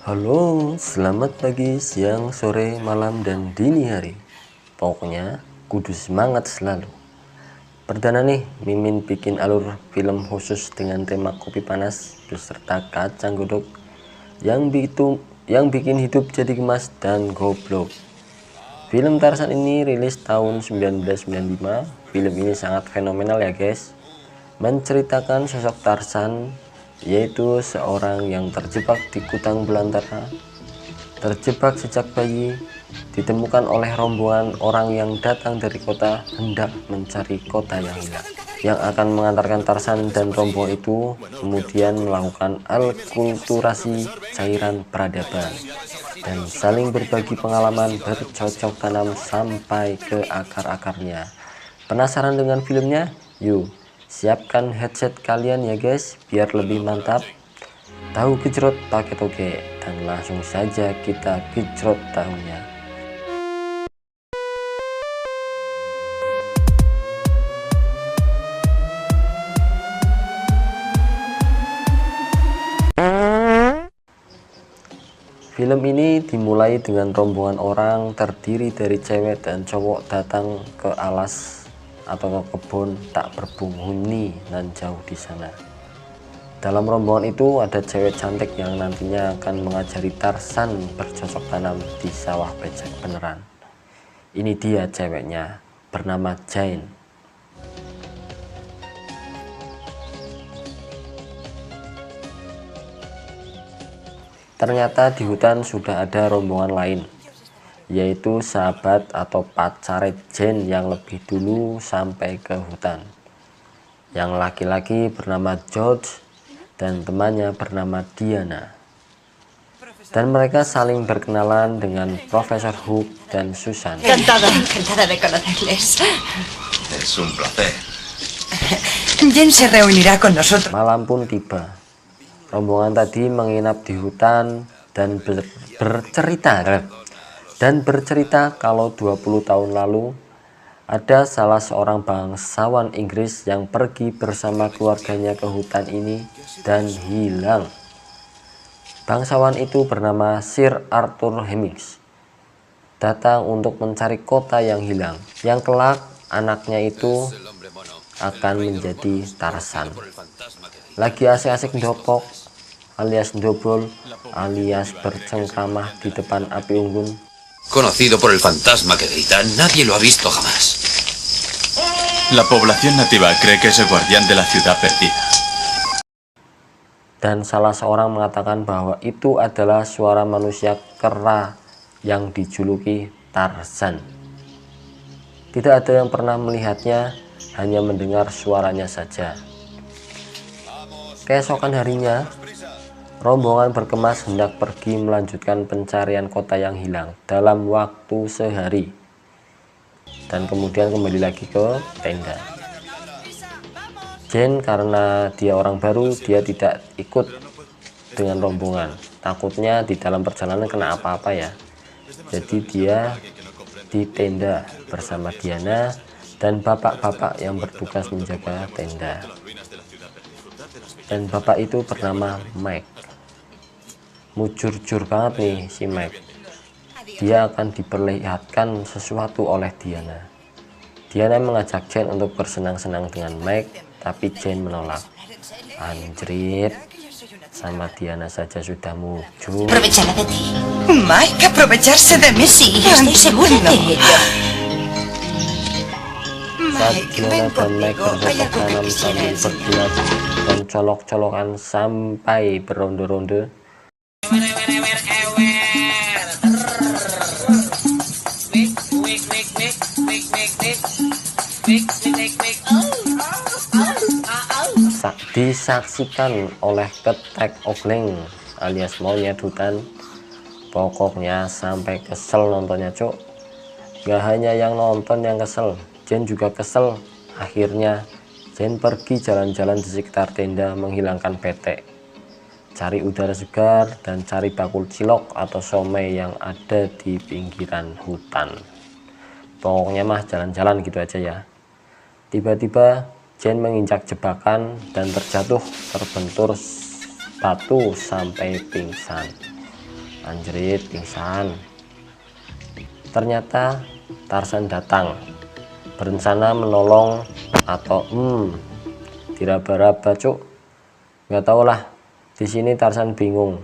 Halo, selamat pagi, siang, sore, malam, dan dini hari. Pokoknya kudu semangat selalu. Perdana nih, Mimin bikin alur film khusus dengan tema kopi panas beserta kacang godok yang bikin hidup jadi gemas dan goblok. Film Tarzan ini rilis tahun 1995. Film ini sangat fenomenal ya guys. Menceritakan sosok Tarzan, yaitu seorang yang terjebak di gudang belantara, terjebak sejak bayi, ditemukan oleh rombongan orang yang datang dari kota hendak mencari kota yang hilang, yang akan mengantarkan Tarzan dan rombongan itu kemudian melakukan alkulturasi cairan peradaban dan saling berbagi pengalaman bercocok tanam sampai ke akar-akarnya. Penasaran dengan filmnya? Yuk, siapkan headset kalian ya guys, biar lebih mantap. Tahu gejrot pakai toge, dan langsung saja kita gejrot tahunya. Film ini dimulai dengan rombongan orang terdiri dari cewek dan cowok datang ke alas atau ke kebun tak berpenghuni nan jauh di sana. Dalam rombongan itu ada cewek cantik yang nantinya akan mengajari Tarzan bercocok tanam di sawah becek beneran. Ini dia ceweknya, bernama Jane. Ternyata di hutan sudah ada rombongan lain, yaitu sahabat atau pacar Jane yang lebih dulu sampai ke hutan. Yang laki-laki bernama George dan temannya bernama Diana. Dan mereka saling berkenalan dengan Profesor Hook dan Susan. Encantada de conocerles. Es un placer. Jen se reunirá con nosotros. Malam pun tiba. Rombongan tadi menginap di hutan dan bercerita kalau 20 tahun lalu ada salah seorang bangsawan Inggris yang pergi bersama keluarganya ke hutan ini dan hilang. Bangsawan itu bernama Sir Arthur Hemmings. Datang untuk mencari kota yang hilang, yang kelak anaknya itu akan menjadi Tarzan. Lagi asik-asik ndopok alias ndobol alias bercengkramah di depan api unggun. Conocido por el fantasma que grita, nadie lo ha visto jamás. La población nativa cree que es el guardián de la ciudad perdida. Dan salah seorang mengatakan bahwa itu adalah suara manusia kera yang dijuluki Tarzan. Tidak ada yang pernah melihatnya, hanya mendengar suaranya saja. Keesokan harinya, rombongan berkemas hendak pergi melanjutkan pencarian kota yang hilang dalam waktu sehari. Dan kemudian kembali lagi ke tenda. Jane karena dia orang baru, dia tidak ikut dengan rombongan. Takutnya di dalam perjalanan kena apa-apa ya. Jadi dia di tenda bersama Diana dan bapak-bapak yang bertugas menjaga tenda. Dan bapak itu bernama Mike. Mujur-jur banget nih si Mike. Dia akan diperlihatkan sesuatu oleh Diana. Diana mengajak Jane untuk bersenang-senang dengan Mike, tapi Jane menolak. Anjrit, sama Diana saja sudah mujur. Aprovechará de ti. Mike, aprovecharse de mí, sí. Estoy segura de ello. Saat Diana dan Mike bercocok tanam sambil berduet dan colok-colokan sampai beronde-ronde. Disaksikan oleh ketek ogleng alias monyet hutan. Pokoknya sampai kesel nontonnya cuk. Gak hanya yang nonton yang kesel, Jane juga kesel. Akhirnya Jane pergi jalan-jalan di sekitar tenda menghilangkan petek, cari udara segar, dan cari bakul cilok atau somai yang ada di pinggiran hutan. Pokoknya mah jalan-jalan gitu aja ya. Tiba-tiba Jane menginjak jebakan dan terjatuh terbentur batu sampai pingsan. anjrit, pingsan. Ternyata Tarzan datang berencana menolong atau diraba-raba cuk. Nggak tahu lah. Di sini Tarzan bingung.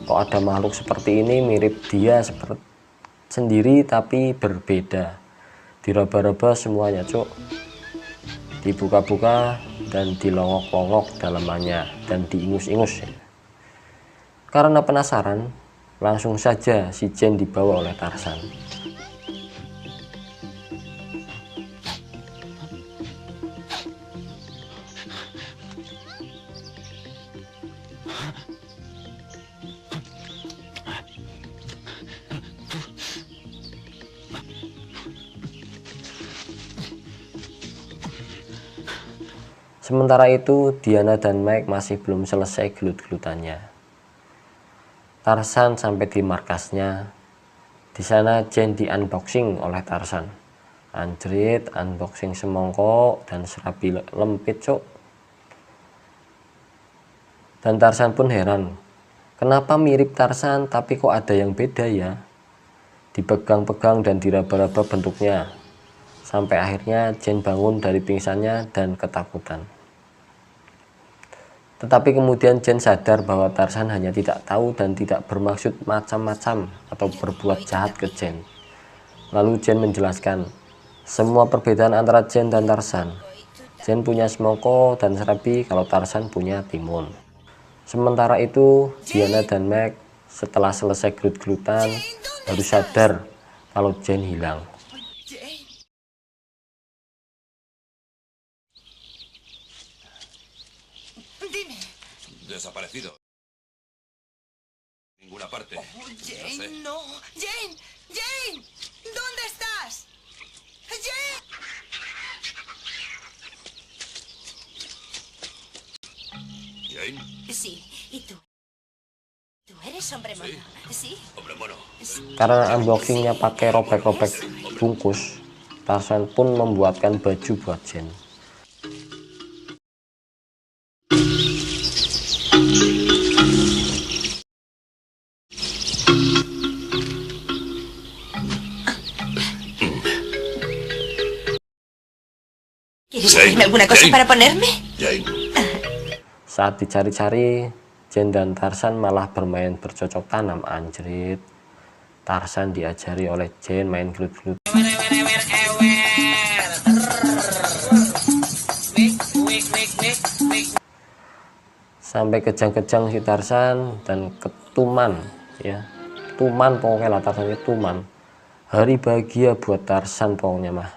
Kok ada makhluk seperti ini mirip dia seperti sendiri tapi berbeda. Diraba-raba semuanya cuk. Dibuka-buka dan dilongok-longok dalamannya dan diingus-ingus. Karena penasaran, langsung saja si Jane dibawa oleh Tarzan. Sementara itu, Diana dan Mike masih belum selesai gelut-gelutannya. Tarzan sampai di markasnya. Di sana Jane di-unboxing oleh Tarzan. Anjrit, unboxing semongkok dan serabi lempit cok. Dan Tarzan pun heran. Kenapa mirip Tarzan tapi kok ada yang beda ya? Dipegang-pegang dan diraba-raba bentuknya. Sampai akhirnya Jane bangun dari pingsannya dan ketakutan. Tetapi kemudian Jane sadar bahwa Tarzan hanya tidak tahu dan tidak bermaksud macam-macam atau berbuat jahat ke Jane. Lalu Jane menjelaskan semua perbedaan antara Jane dan Tarzan. Jane punya semongko dan serabi, kalau Tarzan punya timun. Sementara itu Diana dan Meg setelah selesai gelut-gelutan baru sadar kalau Jane hilang. Desaparecido. Ninguna parte. Jane, no. Jane, Jane, ¿dónde estás? Jane. Jane, Sí, ¿y tú? ¿Tú eres hombre mono? Sí. hombre mono. Karena unboxingnya pakai robek-robek bungkus, Tarzan pun membuatkan baju buat Jane. ¿Quieres hacerme alguna cosa para ponerme? Jane, Saat dicari-cari, Jane dan Tarzan malah bermain bercocok tanam anjrit. Tarzan diajari oleh Jane main gelut-gelut. Sampai kejang-kejang si Tarzan dan ketuman ya. Tuman pokoknya lah, Tarzan itu tuman. Hari bahagia buat Tarzan pokoknya mah.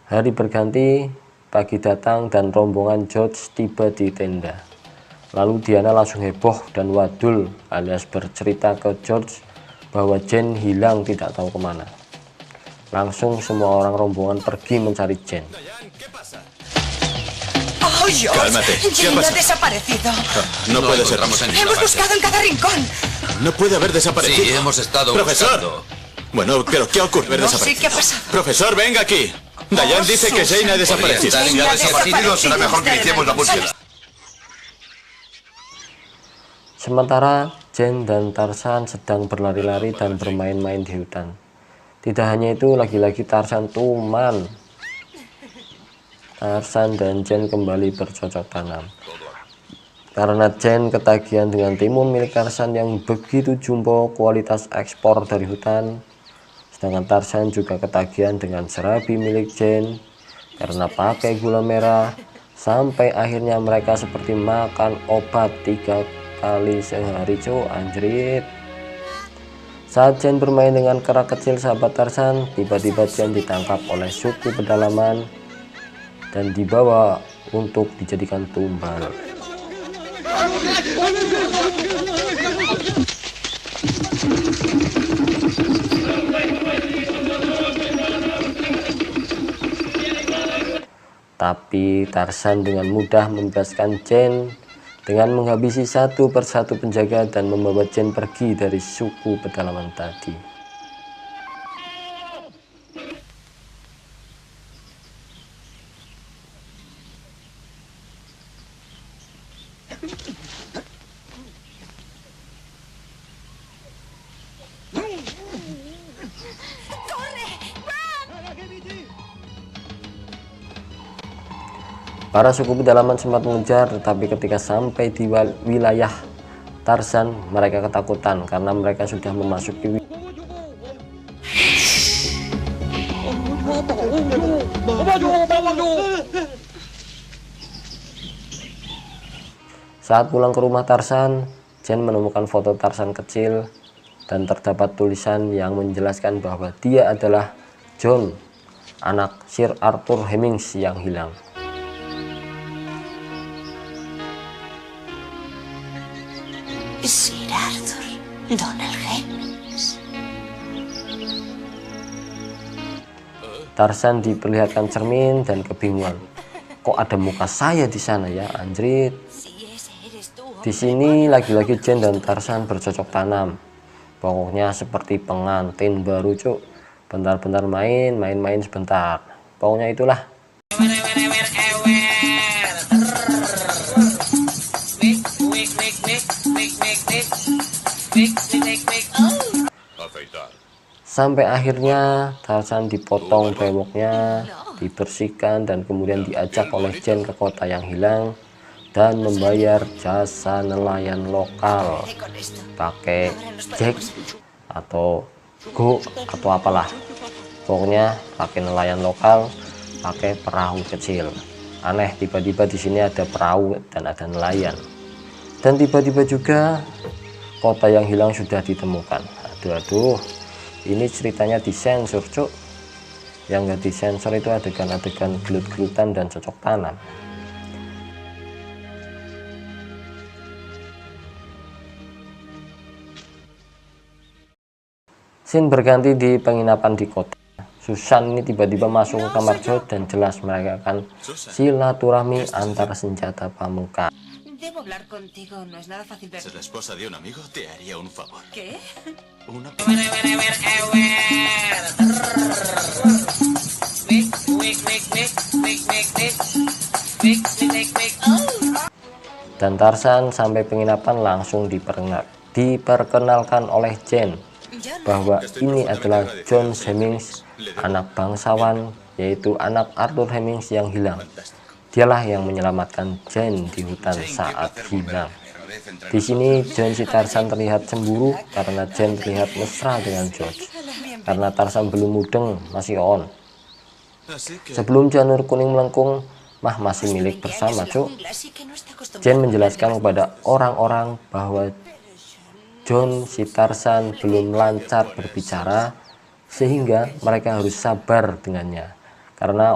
Hari berganti, pagi datang dan rombongan George tiba di tenda. Lalu Diana langsung heboh dan wadul alias bercerita ke George bahwa Jane hilang tidak tahu kemana. Langsung semua orang rombongan pergi mencari Jane. Oh, George. Cálmate. ¿Qué ha Jane ha pasado? desaparecido. No puede ser. encontramos en ninguna Hemos parte. buscado en cada rincón. No puede haber desaparecido. Sí, hemos estado ¡Profesor! buscando. Bueno, pero ¿qué ocurre? No sé Desaparecido. qué ha pasado. Profesor, venga aquí. Dayan dice que Jane ha desaparecido. Podría estar en Jane ha desaparecido, será mejor que iniciemos la búsqueda. Sementara Jane dan Tarzan sedang berlari-lari dan bermain-main di hutan. Tidak hanya itu, lagi-lagi Tarzan tuman. Tarzan dan Jane kembali bercocok tanam. Karena Jane ketagihan dengan timun milik Tarzan yang begitu jumbo kualitas ekspor dari hutan. Sedangkan Tarzan juga ketagihan dengan serabi milik Jane karena pakai gula merah. Sampai akhirnya mereka seperti makan obat 3 kali sehari cu anjrit. Saat Jane bermain dengan kera kecil sahabat Tarzan, tiba-tiba Jane ditangkap oleh suku pedalaman dan dibawa untuk dijadikan tumbal. Tapi Tarzan dengan mudah membebaskan Jane dengan menghabisi satu persatu penjaga dan membawa Jane pergi dari suku pedalaman tadi. Para suku pedalaman sempat mengejar, tetapi ketika sampai di wilayah Tarzan, mereka ketakutan karena mereka sudah memasuki Saat pulang ke rumah Tarzan, Jane menemukan foto Tarzan kecil dan terdapat tulisan yang menjelaskan bahwa dia adalah John, anak Sir Arthur Hemmings yang hilang. Sir Arthur, Donald Hemmings. Tarzan diperlihatkan cermin dan kebingungan. Kok ada muka saya di sana ya, anjrit. Si ese eres tú. Di sini lagi-lagi Jane dan Tarzan bercocok tanam. Pokoknya seperti pengantin baru, cuk. Bentar-bentar main sebentar. Pokoknya itulah. Sampai akhirnya Tarzan dipotong brewoknya, dibersihkan dan kemudian diajak oleh Jane ke kota yang hilang dan membayar jasa nelayan lokal pakai jack atau go atau apalah. Pokoknya pakai nelayan lokal, pakai perahu kecil. Aneh, tiba-tiba di sini ada perahu dan ada nelayan. Dan tiba-tiba juga kota yang hilang sudah ditemukan. Aduh. Ini ceritanya disensor, cuk. Yang nggak disensor itu adegan-adegan gelut-gelutan dan cocok tanam. Scene berganti di penginapan di kota. Susan ini tiba-tiba masuk ke kamar George dan jelas mereka akan silaturahmi antar senjata pamungkas. Debo hablar contigo, no es nada fácil ver. Ser la esposa de un amigo te haría un favor. ¿Qué? Una... Dan Tarzan sampai penginapan langsung diperkenalkan oleh Jane bahwa ini adalah John Hemmings, anak bangsawan, yaitu anak Arthur Hemmings yang hilang. Dialah yang menyelamatkan Jane di hutan saat hilang. Di sini John si Tarzan terlihat cemburu karena Jane terlihat mesra dengan George. Karena Tarzan belum mudeng, masih on. Sebelum janur kuning melengkung, mah masih milik bersama, cuk. Jane menjelaskan kepada orang-orang bahwa John si Tarzan belum lancar berbicara, sehingga mereka harus sabar dengannya. Karena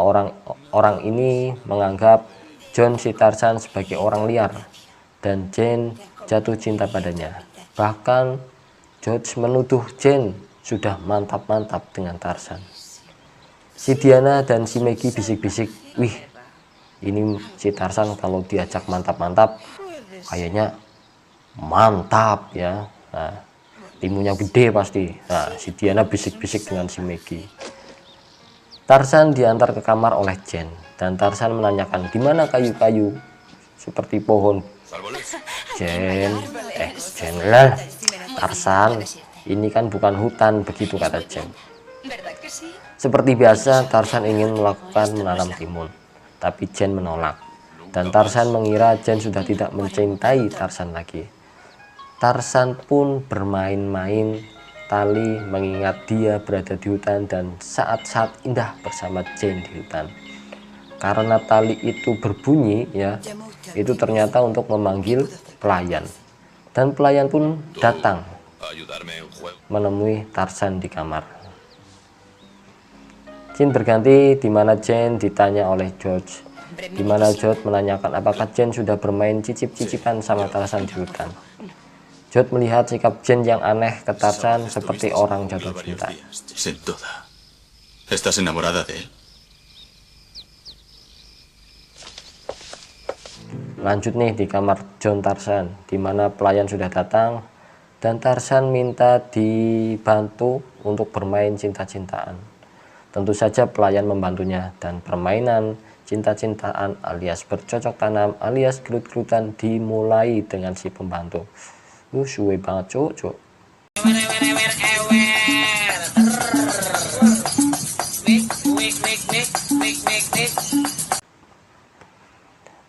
orang ini menganggap John si Tarzan sebagai orang liar dan Jane jatuh cinta padanya. Bahkan George menuduh Jane sudah mantap-mantap dengan Tarzan. Si Diana dan si Maggie bisik-bisik, wih, ini si Tarzan kalau diajak mantap-mantap kayaknya mantap ya. Nah, timunya gede pasti. Nah, si Diana bisik-bisik dengan si Maggie. Tarzan diantar ke kamar oleh Jane dan Tarzan menanyakan di mana kayu-kayu seperti pohon. Jane lah, Tarzan, ini kan bukan hutan, begitu kata Jane. Seperti biasa Tarzan ingin melakukan menanam timun, tapi Jane menolak dan Tarzan mengira Jane sudah tidak mencintai Tarzan lagi. Tarzan pun bermain-main tali mengingat dia berada di hutan dan saat-saat indah bersama Jane di hutan. Karena tali itu berbunyi ya, itu ternyata untuk memanggil pelayan. Dan pelayan pun datang menemui Tarzan di kamar. Scene berganti di mana Jane ditanya oleh George. Di mana George menanyakan apakah Jane sudah bermain cicip-cicipan sama Tarzan di hutan. George melihat sikap Jane yang aneh ke Tarzan seperti orang jatuh cinta. Sin duda. ¿Estás enamorada de él? Lanjut nih di kamar John Tarzan, di mana pelayan sudah datang dan Tarzan minta dibantu untuk bermain cinta-cintaan. Tentu saja pelayan membantunya dan permainan cinta-cintaan alias bercocok tanam alias gelut-gelutan dimulai dengan si pembantu. Suwe banget, cuk.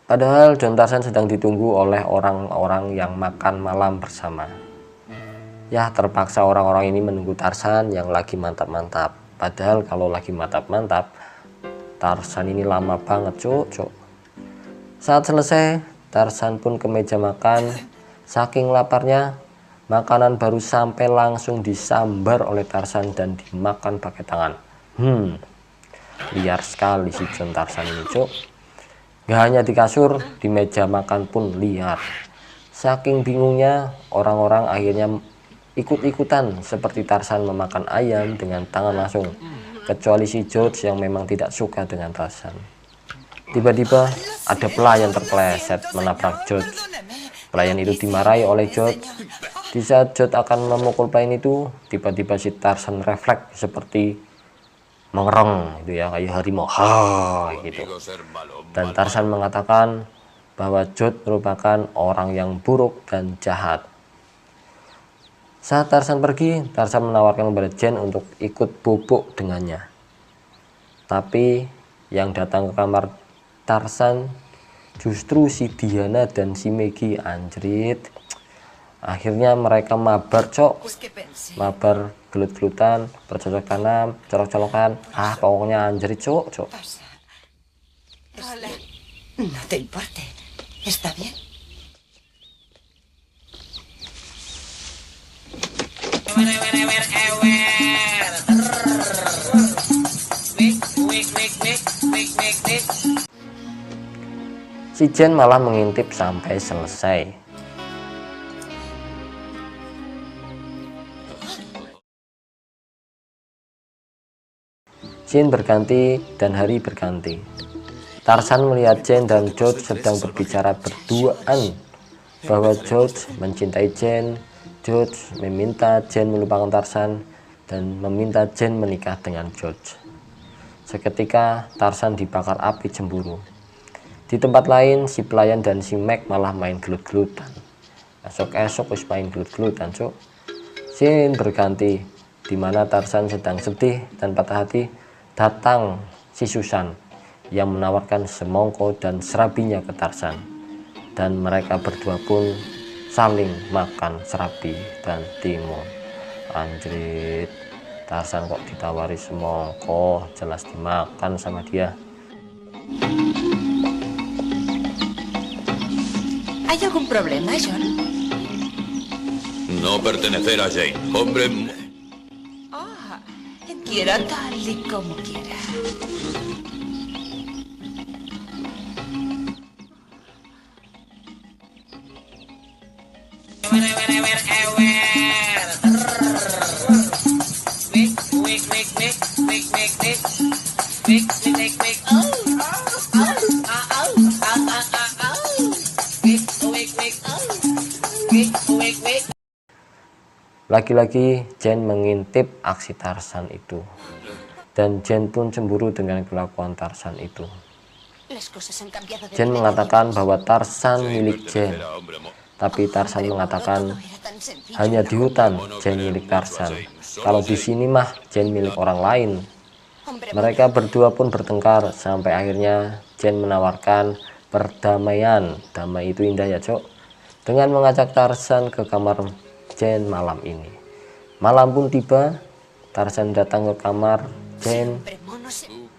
Padahal John Tarzan sedang ditunggu oleh orang-orang yang makan malam bersama. Ya, terpaksa orang-orang ini menunggu Tarzan yang lagi mantap-mantap. Padahal kalau lagi mantap-mantap, Tarzan ini lama banget, cuk. Saat selesai, Tarzan pun ke meja makan. Saking laparnya, makanan baru sampai langsung disambar oleh Tarzan dan dimakan pakai tangan. Liar sekali si John Tarzan ini, cuk. Gak hanya di kasur, di meja makan pun liar. Saking bingungnya, orang-orang akhirnya ikut-ikutan seperti Tarzan memakan ayam dengan tangan langsung. Kecuali si George yang memang tidak suka dengan Tarzan. Tiba-tiba ada pelayan terpeleset menabrak George. Pelayan itu dimarahi oleh George. Di saat George akan memukul pelayan itu, tiba-tiba si Tarzan refleks seperti mengereng itu ya, kayak harimau gitu. Dan Tarzan mengatakan bahwa George merupakan orang yang buruk dan jahat. Saat Tarzan pergi, Tarzan menawarkan kepada Jane untuk ikut bobok dengannya. Tapi yang datang ke kamar Tarzan justru si Diana dan si Maggie, anjrit. Akhirnya mereka mabar, cok. Mabar gelut-gelutan, bercocok tanam, colok-colokan. Pokoknya anjrit, cok. Hola. No te importe. ¿Está bien? Si Jane malah mengintip sampai selesai. Scene berganti dan hari berganti. Tarzan melihat Jane dan George sedang berbicara berduaan bahwa George mencintai Jane. George meminta Jane melupakan Tarzan dan meminta Jane menikah dengan George. Seketika Tarzan dibakar api cemburu. Di tempat lain si pelayan dan si Meg malah main gelut-gelutan. Esok-esok wis main gelut-gelutan, cuk. Scene berganti di mana Tarzan sedang sedih dan patah hati. Datang si Susan yang menawarkan semongko dan serabinya ke Tarzan, dan mereka berdua pun saling makan serabi dan timun. Anjrit, Tarzan kok ditawari semongko, jelas dimakan sama dia. ¿Hay algún problema, John? No pertenecer a Jane. Hombre... Quiera tal y como quiera. Lagi-lagi Jane mengintip aksi Tarzan itu, dan Jane pun cemburu dengan kelakuan Tarzan itu. Jane mengatakan bahwa Tarzan milik Jane, tapi Tarzan mengatakan hanya di hutan Jane milik Tarzan. Kalau di sini mah Jane milik orang lain. Mereka berdua pun bertengkar sampai akhirnya Jane menawarkan perdamaian. Damai itu indah ya, cok. Dengan mengajak Tarzan ke kamar Jane malam ini. Malam pun tiba, Tarzan datang ke kamar Jane.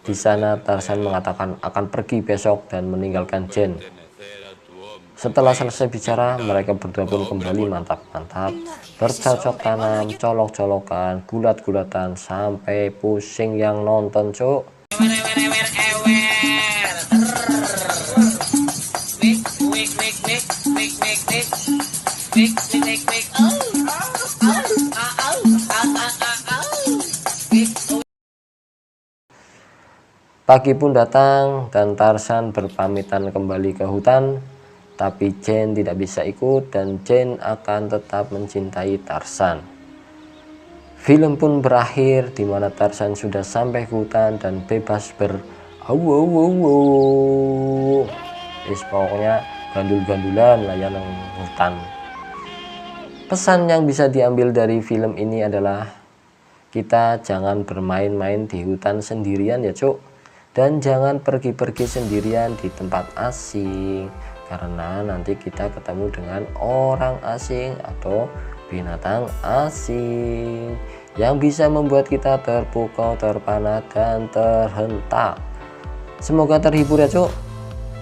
Di sana Tarzan mengatakan akan pergi besok dan meninggalkan Jane. Setelah selesai bicara, mereka berdua pun kembali mantap-mantap, bercocok tanam, colok-colokan, gulat-gulatan, sampai pusing yang nonton, cuk. Pagi pun datang dan Tarzan berpamitan kembali ke hutan, tapi Jane tidak bisa ikut dan Jane akan tetap mencintai Tarzan. Film pun berakhir di mana Tarzan sudah sampai ke hutan dan bebas pokoknya gandul-gandulan lah ya nang hutan. Pesan yang bisa diambil dari film ini adalah kita jangan bermain-main di hutan sendirian ya, cuk. Dan jangan pergi-pergi sendirian di tempat asing, karena nanti kita ketemu dengan orang asing atau binatang asing yang bisa membuat kita terpukau, terpana, dan terhentak. Semoga terhibur ya cuk.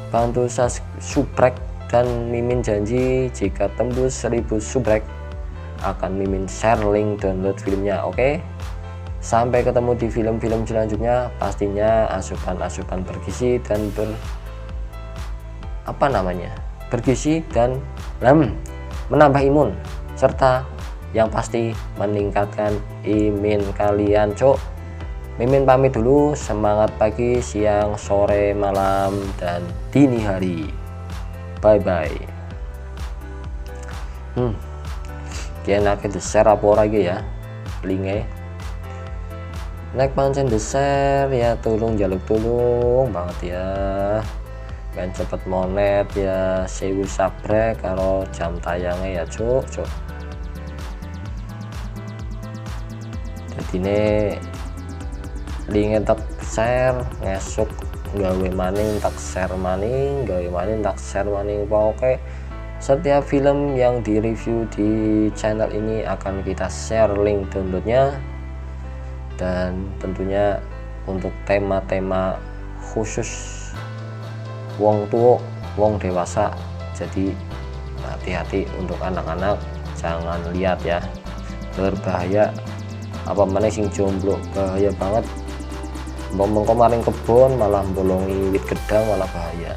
Bantu subrek, dan Mimin janji jika tembus 1000 subrek akan Mimin share link download filmnya. Oke? Sampai ketemu di film-film selanjutnya, pastinya asupan-asupan bergizi dan bergizi dan menambah imun, serta yang pasti meningkatkan imun kalian cuk. Mimin pamit dulu, semangat pagi, siang, sore, malam, dan dini hari. Bye bye. Kayaknya di share apa lagi ya linknya. Nek pancen di share ya tolong jaluk tolong banget ya, kan cepet monet ya, 1000 sabrek kalau jam tayangnya ya cuk. Jadi ini linknya tak share ngesuk gawe maning tak share maning, gawe maning tak share maning. Pokoknya setiap film yang di review di channel ini akan kita share link downloadnya, dan tentunya untuk tema-tema khusus wong tua, wong dewasa, jadi hati-hati untuk anak-anak, jangan lihat ya, berbahaya. Apa mana sing jomblo bahaya banget, ngomong kemarin kebon malah bolongi wit gedang malah bahaya.